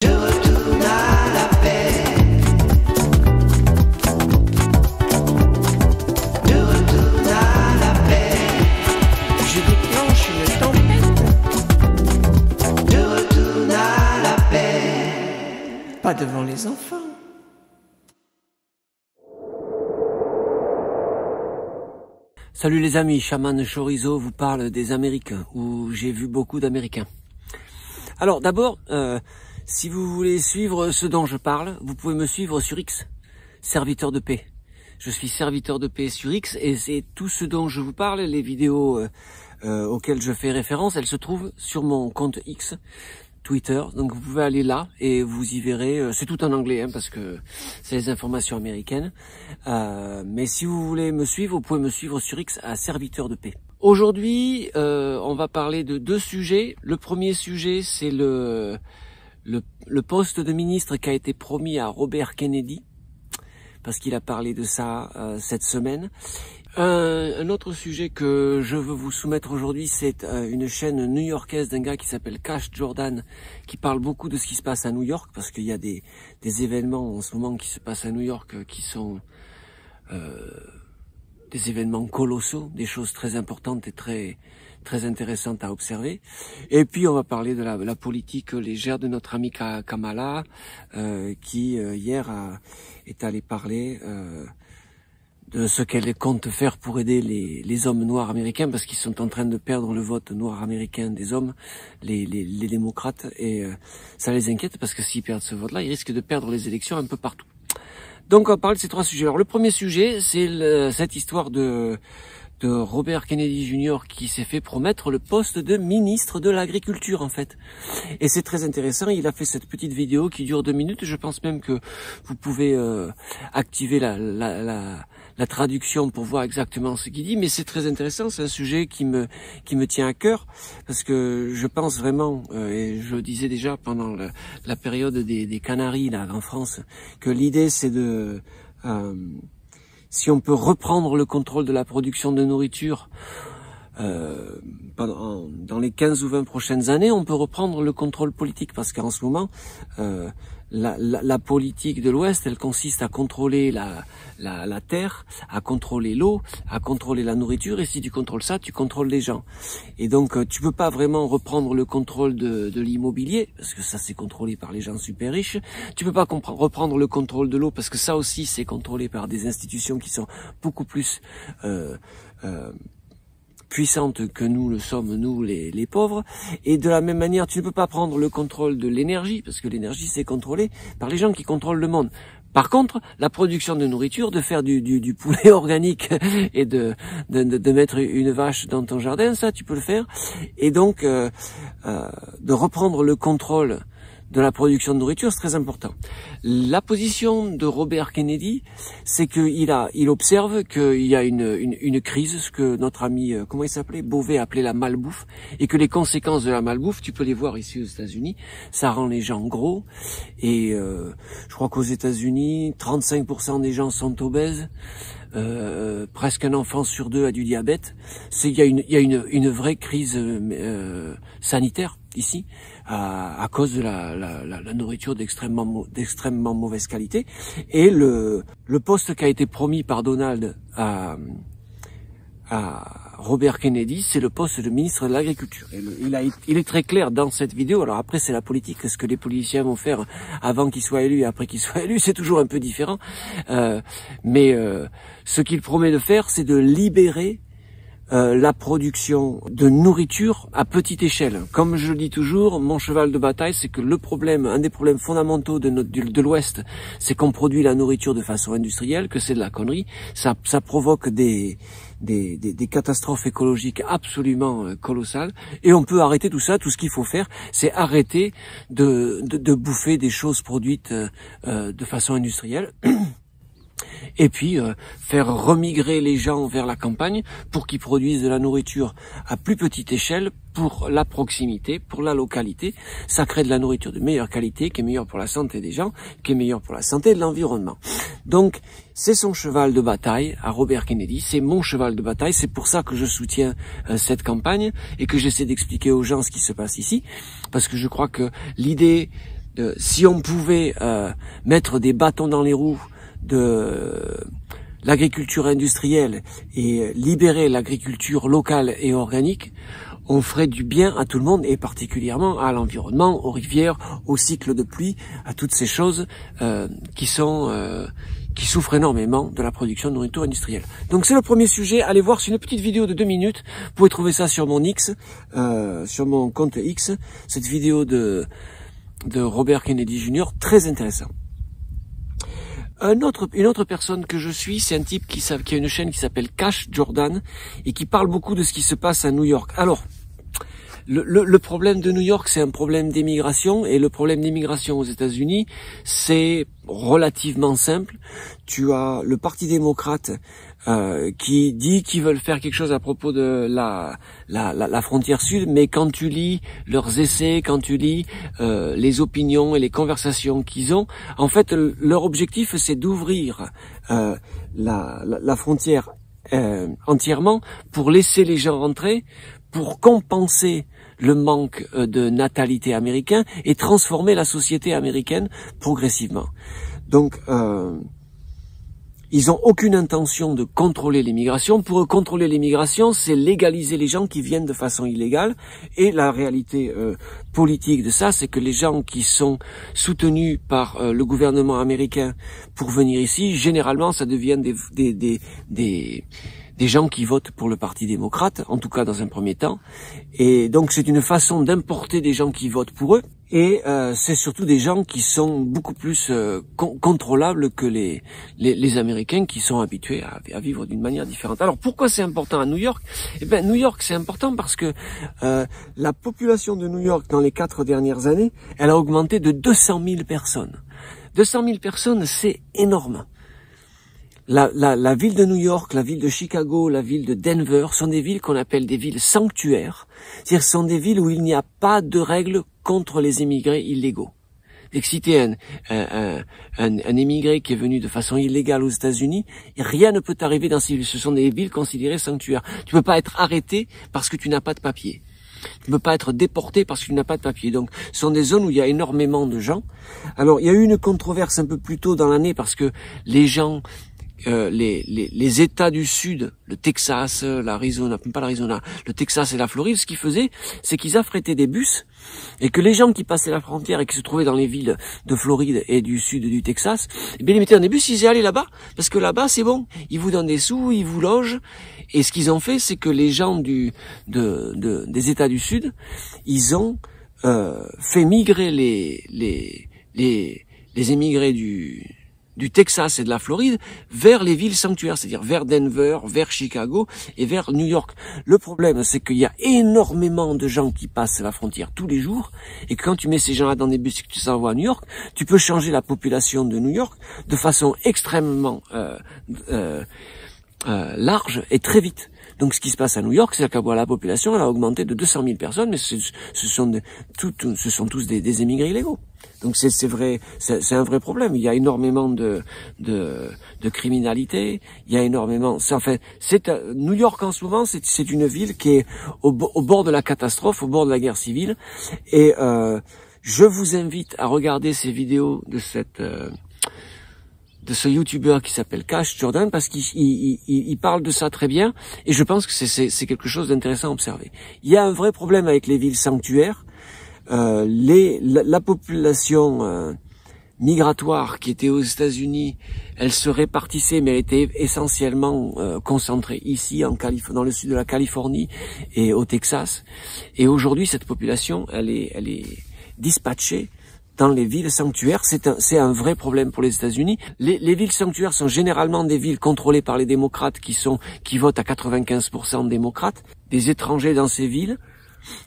Je retourne à la paix. Je retourne à la paix. Je déclenche une tempête. Je retourne à la paix. Pas devant les enfants. Salut les amis, Chaman Chorizo vous parle des Américains, où j'ai vu beaucoup d'Américains. Alors d'abord, si vous voulez suivre ce dont je parle, vous pouvez me suivre sur X, serviteur de paix. Je suis serviteur de paix sur X et c'est tout ce dont je vous parle, les vidéos auxquelles je fais référence, elles se trouvent sur mon compte X, Twitter, donc vous pouvez aller là et vous y verrez, c'est tout en anglais hein, parce que c'est les informations américaines, mais si vous voulez me suivre, vous pouvez me suivre sur X à serviteur de paix. Aujourd'hui, on va parler de deux sujets. Le premier sujet, c'est le poste de ministre qui a été promis à Robert Kennedy, parce qu'il a parlé de ça cette semaine. Un autre sujet que je veux vous soumettre aujourd'hui, c'est une chaîne new-yorkaise d'un gars qui s'appelle Cash Jordan, qui parle beaucoup de ce qui se passe à New York, parce qu'il y a des événements en ce moment qui se passent à New York qui sont des événements colossaux, des choses très importantes et très intéressantes à observer. Et puis on va parler de la politique légère de notre ami Kamala, qui hier est allé parler de ce qu'elle compte faire pour aider les hommes noirs américains, parce qu'ils sont en train de perdre le vote noir américain des hommes, les démocrates, et ça les inquiète, parce que s'ils perdent ce vote-là, ils risquent de perdre les élections un peu partout. Donc on va parler de ces trois sujets. Alors le premier sujet, c'est cette histoire de Robert Kennedy Jr. qui s'est fait promettre le poste de ministre de l'Agriculture en fait. Et c'est très intéressant, il a fait cette petite vidéo qui dure 2 minutes, je pense même que vous pouvez activer la traduction pour voir exactement ce qu'il dit, mais c'est très intéressant, c'est un sujet qui me tient à cœur, parce que je pense vraiment, et je le disais déjà pendant la période des Canaries là en France, que l'idée c'est de... si on peut reprendre le contrôle de la production de nourriture dans les 15 ou 20 prochaines années, on peut reprendre le contrôle politique, parce qu'en ce moment, la politique de l'Ouest, elle consiste à contrôler la terre, à contrôler l'eau, à contrôler la nourriture, et si tu contrôles ça, tu contrôles les gens. Et donc, tu peux pas vraiment reprendre le contrôle de l'immobilier, parce que ça c'est contrôlé par les gens super riches. Tu peux pas reprendre le contrôle de l'eau, parce que ça aussi c'est contrôlé par des institutions qui sont beaucoup plus puissante que nous le sommes, nous les pauvres. Et de la même manière, tu ne peux pas prendre le contrôle de l'énergie, parce que l'énergie c'est contrôlé par les gens qui contrôlent le monde. Par contre, la production de nourriture, de faire du poulet organique et de mettre une vache dans ton jardin, ça tu peux le faire. Et donc de reprendre le contrôle de la production de nourriture, c'est très important. La position de Robert Kennedy, c'est qu'il observe qu'il y a une crise, ce que notre ami, comment il s'appelait, Beauvais appelait la malbouffe, et que les conséquences de la malbouffe, tu peux les voir ici aux États-Unis, ça rend les gens gros, et je crois qu'aux États-Unis, 35% des gens sont obèses, presque un enfant sur 2 a du diabète. Il y a une vraie crise sanitaire ici à cause de la nourriture d'extrêmement mauvaise qualité. Et le poste qui a été promis par Donald à Robert Kennedy, c'est le poste de ministre de l'Agriculture. Il est très clair dans cette vidéo. Alors après, c'est la politique, ce que les politiciens vont faire avant qu'ils soient élus et après qu'ils soient élus, c'est toujours un peu différent. Mais ce qu'il promet de faire, c'est de libérer la production de nourriture à petite échelle. Comme je le dis toujours, mon cheval de bataille, c'est que un des problèmes fondamentaux de l'Ouest, c'est qu'on produit la nourriture de façon industrielle, que c'est de la connerie. Ça provoque des catastrophes écologiques absolument colossales, et on peut arrêter tout ça. Tout ce qu'il faut faire, c'est arrêter de bouffer des choses produites de façon industrielle. Et puis faire remigrer les gens vers la campagne pour qu'ils produisent de la nourriture à plus petite échelle, pour la proximité, pour la localité. Ça crée de la nourriture de meilleure qualité, qui est meilleure pour la santé des gens, qui est meilleure pour la santé de l'environnement. Donc c'est son cheval de bataille à Robert Kennedy, c'est mon cheval de bataille, c'est pour ça que je soutiens cette campagne et que j'essaie d'expliquer aux gens ce qui se passe ici, parce que je crois que l'idée si on pouvait mettre des bâtons dans les roues de l'agriculture industrielle et libérer l'agriculture locale et organique, on ferait du bien à tout le monde et particulièrement à l'environnement, aux rivières, aux cycles de pluie, à toutes ces choses qui souffrent énormément de la production de nourriture industrielle. Donc c'est le premier sujet. Allez voir, c'est une petite vidéo de 2 minutes. Vous pouvez trouver ça sur mon X, sur mon compte X. Cette vidéo de Robert Kennedy Jr. très intéressant. Une autre personne que je suis, c'est un type qui a une chaîne qui s'appelle Cash Jordan et qui parle beaucoup de ce qui se passe à New York. Alors, le problème de New York, c'est un problème d'immigration, et le problème d'immigration aux États-Unis, c'est relativement simple. Tu as le Parti démocrate qui dit qu'ils veulent faire quelque chose à propos de la frontière sud, mais quand tu lis leurs essais, quand tu lis les opinions et les conversations qu'ils ont, en fait, leur objectif, c'est d'ouvrir la frontière entièrement pour laisser les gens rentrer, pour compenser le manque de natalité américain et transformer la société américaine progressivement. Donc, ils ont aucune intention de contrôler l'immigration. Pour eux, contrôler l'immigration, c'est légaliser les gens qui viennent de façon illégale. Et la réalité politique de ça, c'est que les gens qui sont soutenus par le gouvernement américain pour venir ici, généralement, ça devient des gens qui votent pour le Parti démocrate, en tout cas dans un premier temps. Et donc c'est une façon d'importer des gens qui votent pour eux. Et c'est surtout des gens qui sont beaucoup plus contrôlables que les Américains qui sont habitués à vivre d'une manière différente. Alors pourquoi c'est important à New York? Eh bien New York c'est important parce que la population de New York dans les 4 dernières années, elle a augmenté de 200 000 personnes. 200 000 personnes, c'est énorme. La ville de New York, la ville de Chicago, la ville de Denver sont des villes qu'on appelle des villes sanctuaires. C'est-à-dire ce sont des villes où il n'y a pas de règles contre les immigrés illégaux. Et que si tu es un immigré qui est venu de façon illégale aux États-Unis, rien ne peut t'arriver dans ces villes. Ce sont des villes considérées sanctuaires. Tu ne peux pas être arrêté parce que tu n'as pas de papier. Tu ne peux pas être déporté parce que tu n'as pas de papier. Donc, ce sont des zones où il y a énormément de gens. Alors, il y a eu une controverse un peu plus tôt dans l'année parce que les gens... les États du Sud, le Texas, l'Arizona, pas l'Arizona, le Texas et la Floride, ce qu'ils faisaient, c'est qu'ils affrétaient des bus et que les gens qui passaient la frontière et qui se trouvaient dans les villes de Floride et du Sud du Texas, eh bien, ils mettaient dans des bus, ils y allaient là-bas parce que là-bas, c'est bon. Ils vous donnent des sous, ils vous logent. Et ce qu'ils ont fait, c'est que les gens des États du Sud, ils ont fait migrer les émigrés du Texas et de la Floride vers les villes sanctuaires, c'est-à-dire vers Denver, vers Chicago et vers New York. Le problème, c'est qu'il y a énormément de gens qui passent la frontière tous les jours et que quand tu mets ces gens-là dans des bus et que tu les envoies à New York, tu peux changer la population de New York de façon extrêmement large et très vite. Donc ce qui se passe à New York, c'est que la population elle a augmenté de 200 000 personnes, mais ce sont tous des émigrés illégaux. Donc c'est vrai, c'est un vrai problème. Il y a énormément de criminalité, il y a énormément. New York en ce moment, c'est une ville qui est au bord de la catastrophe, au bord de la guerre civile. Et je vous invite à regarder ces vidéos de ce youtubeur qui s'appelle Cash Jordan parce qu'il parle de ça très bien et je pense que c'est quelque chose d'intéressant à observer. Il y a un vrai problème avec les villes sanctuaires. La population migratoire qui était aux États-Unis, elle se répartissait, mais elle était essentiellement concentrée ici, dans le sud de la Californie et au Texas. Et aujourd'hui, cette population, elle est dispatchée dans les villes sanctuaires. C'est un vrai problème pour les États-Unis. Les villes sanctuaires sont généralement des villes contrôlées par les démocrates qui votent à 95% démocrates. Des étrangers dans ces villes,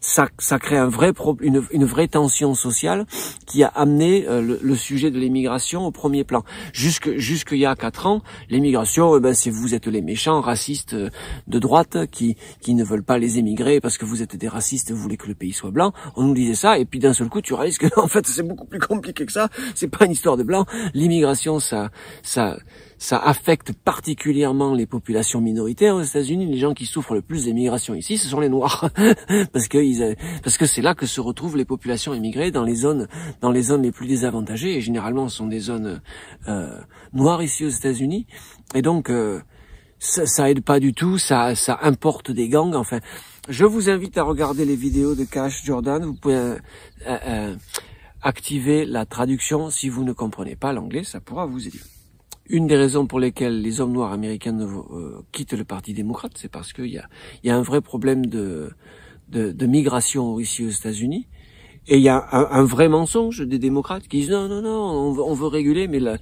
ça crée une vraie tension sociale qui a amené le sujet de l'immigration au premier plan. Jusqu'il y a 4 ans, l'immigration, c'est vous êtes les méchants racistes de droite qui ne veulent pas les émigrer parce que vous êtes des racistes, vous voulez que le pays soit blanc. On nous disait ça et puis d'un seul coup tu réalises que en fait c'est beaucoup plus compliqué que ça. C'est pas une histoire de blanc. L'immigration, ça ça affecte particulièrement les populations minoritaires aux États-Unis. Les gens qui souffrent le plus d'immigration ici, ce sont les Noirs, parce que c'est là que se retrouvent les populations immigrées dans les zones les plus désavantagées. Et généralement, ce sont des zones noires ici aux États-Unis. Et donc, ça aide pas du tout. Ça importe des gangs. Enfin, je vous invite à regarder les vidéos de Cash Jordan. Vous pouvez activer la traduction si vous ne comprenez pas l'anglais. Ça pourra vous aider. Une des raisons pour lesquelles les hommes noirs américains quittent le Parti démocrate, c'est parce qu'il y a un vrai problème de migration ici aux États-Unis. Et il y a un vrai mensonge des démocrates qui disent non, on veut réguler, mais la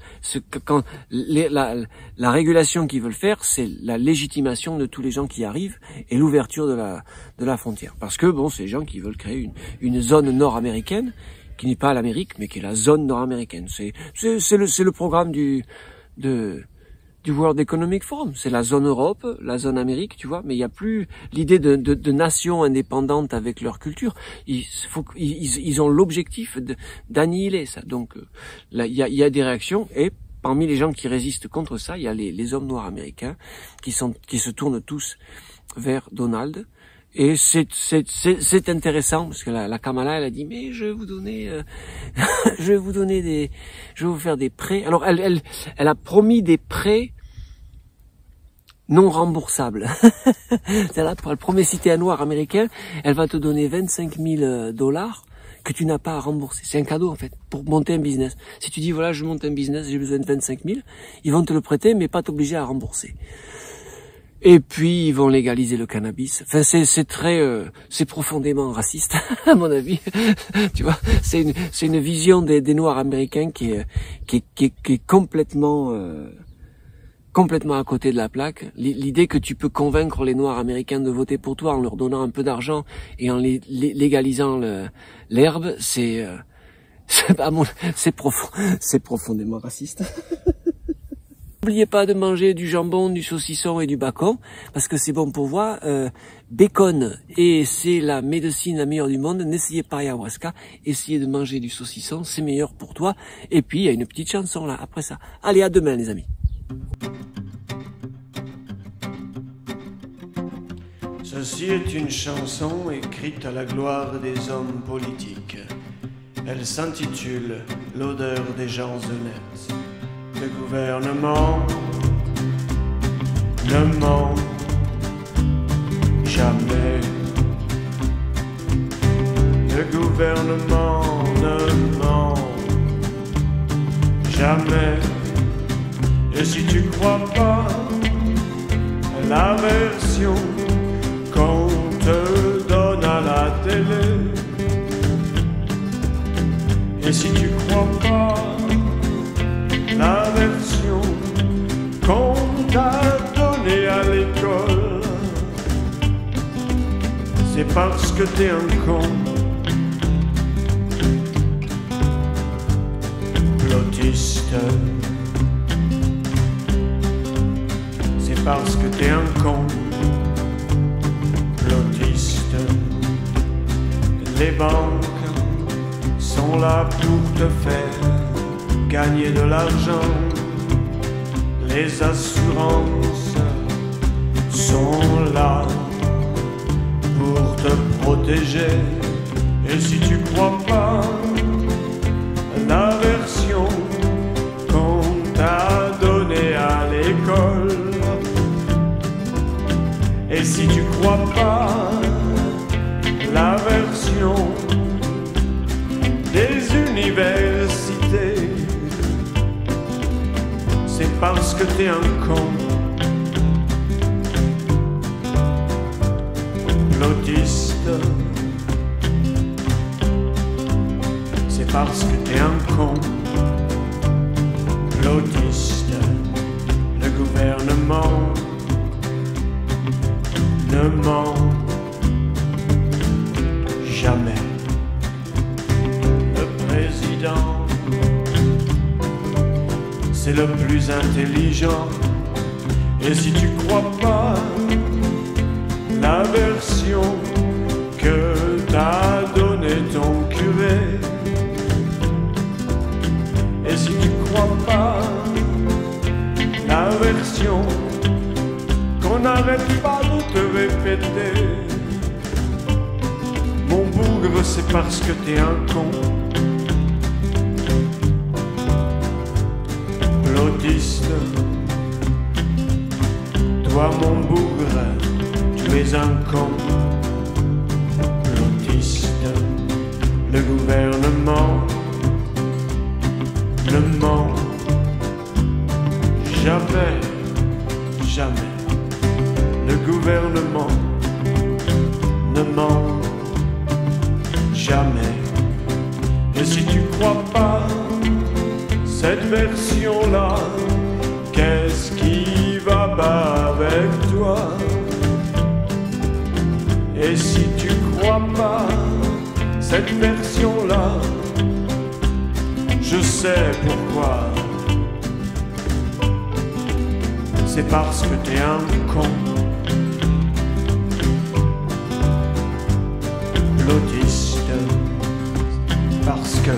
régulation qu'ils veulent faire, c'est la légitimation de tous les gens qui arrivent et l'ouverture de la frontière. Parce que bon, c'est les gens qui veulent créer une zone nord-américaine qui n'est pas l'Amérique, mais qui est la zone nord-américaine. C'est le programme du World Economic Forum. C'est la zone Europe, la zone Amérique, tu vois, mais il n'y a plus l'idée de nations indépendantes avec leur culture. Ils ont l'objectif d'annihiler ça. Donc, là, il y a des réactions, et parmi les gens qui résistent contre ça, il y a les hommes noirs américains qui se tournent tous vers Donald. Et c'est intéressant parce que la Kamala, elle a dit mais je vais vous faire des prêts. Alors elle a promis des prêts non remboursables. Elle promet si t'es un noir américain, elle va te donner $25,000 que tu n'as pas à rembourser. C'est un cadeau en fait pour monter un business. Si tu dis voilà je monte un business, j'ai besoin de 25,000, ils vont te le prêter mais pas t'obliger à rembourser. Et puis ils vont légaliser le cannabis. Enfin c'est profondément raciste à mon avis. Tu vois, c'est une vision des Noirs américains qui est complètement à côté de la plaque. L'idée que tu peux convaincre les Noirs américains de voter pour toi en leur donnant un peu d'argent et en légalisant l'herbe, c'est profondément raciste. N'oubliez pas de manger du jambon, du saucisson et du bacon, parce que c'est bon pour vous. Bacon, et c'est la médecine la meilleure du monde. N'essayez pas ayahuasca, essayez de manger du saucisson, c'est meilleur pour toi. Et puis, il y a une petite chanson là, après ça. Allez, à demain les amis. Ceci est une chanson écrite à la gloire des hommes politiques. Elle s'intitule « L'odeur des gens honnêtes ». Le gouvernement ne ment jamais. Le gouvernement ne ment jamais. Et si tu crois pas à la version qu'on te donne à la télé, et si tu crois pas la version qu'on t'a donnée à l'école, c'est parce que t'es un con. Plotiste, c'est parce que t'es un con. Plotiste, les banques sont là pour te faire gagner de l'argent, les assurances sont là pour te protéger. Et si tu crois pas à la version qu'on t'a donnée à l'école, et si tu crois pas à la version des universités, c'est parce que t'es un con. Plotiste, c'est parce que t'es un con. Plotiste, le gouvernement ne ment jamais. Le président, c'est le plus intelligent. Et si tu crois pas la version que t'a donné ton curé, et si tu crois pas la version qu'on n'arrête pas de te répéter. Mon bougre, c'est parce que t'es un con. L'autiste, toi mon bougre, tu es un con. L'autiste, le gouvernement ne ment jamais, jamais. Le gouvernement ne ment jamais. Et si tu crois pas cette version-là, qu'est-ce qui va pas avec toi? Et si tu crois pas cette version-là, je sais pourquoi. C'est parce que t'es un con. L'autiste, parce que